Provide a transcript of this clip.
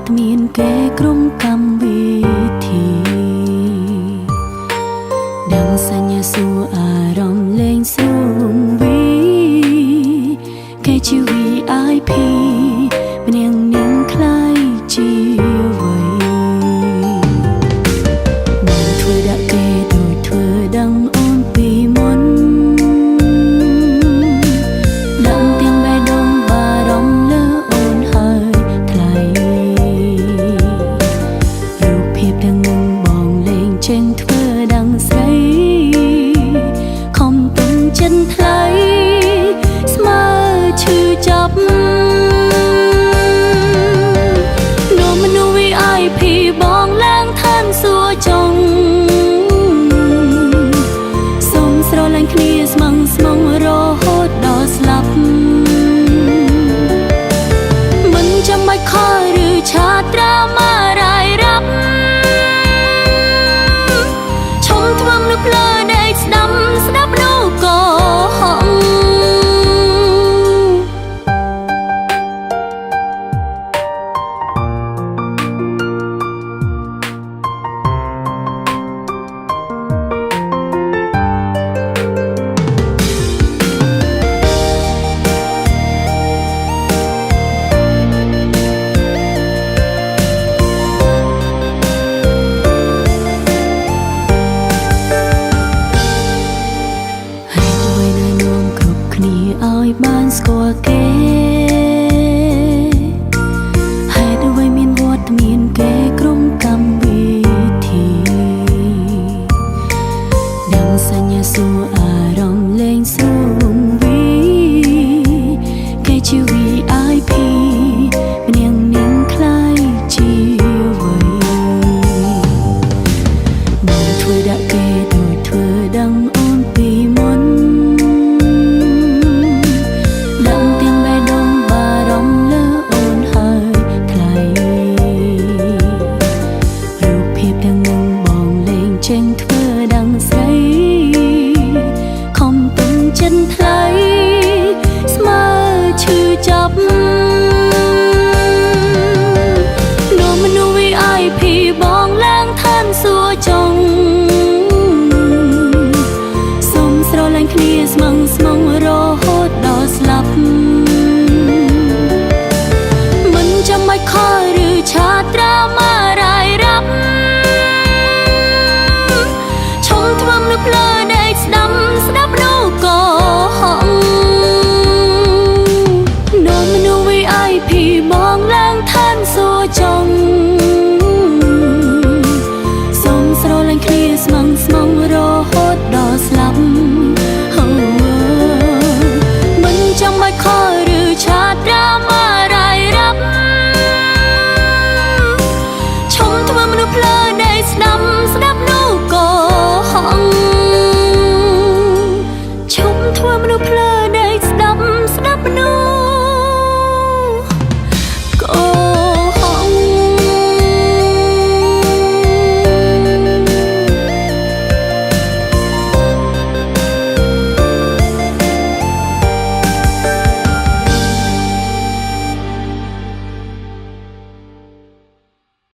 តមានគេក្រុមកម្មវិធីដឹងសញ្ញាសួរអារម្មណ៍លេងសួងវីគេជា VIP ម្នាក់នាងខ្លាយជាអ្វីមិនធ្វើដាក់គេដូចធ្វើដឹងអូនពីមុនដឹងទាំងបេះដូងបារម្ភលើអូនហើយថ្លៃរូបភាពទាំងនឹងបងលេងចេញធ្វើដឹងស្រីខំទុំចិនថ្លៃស្មើឈឺចាប់VIP បងឡើងឋានសួគ៌ចុងសុំស្រឡាញ់គ្នាស្មងស្មងរហូតដល់ស្លាប់មិនចាំបាច់ខលឬឆាត្រាម៉ារាយរ៉ាប់ឈុំថ្វាំនៅភ្លើដេកស្ដាប់នូក៏ហងឲ្យបានស្គាល់គេហេតុអ្វីមានវត្តមានគេក្រុមកម្មវិធីដឹងសញ្ញាសួរអារម្មណ៍លេងសួងវីគេជា VIP ម្នាក់នាងខ្លាយជាអ្វីមិនធ្វើដាក់គេដូចធ្វើដឹងអូនពីមុនចេញធ្វើដឹងស្រីខំទុំចិនថ្លៃស្មើឈឺចាប់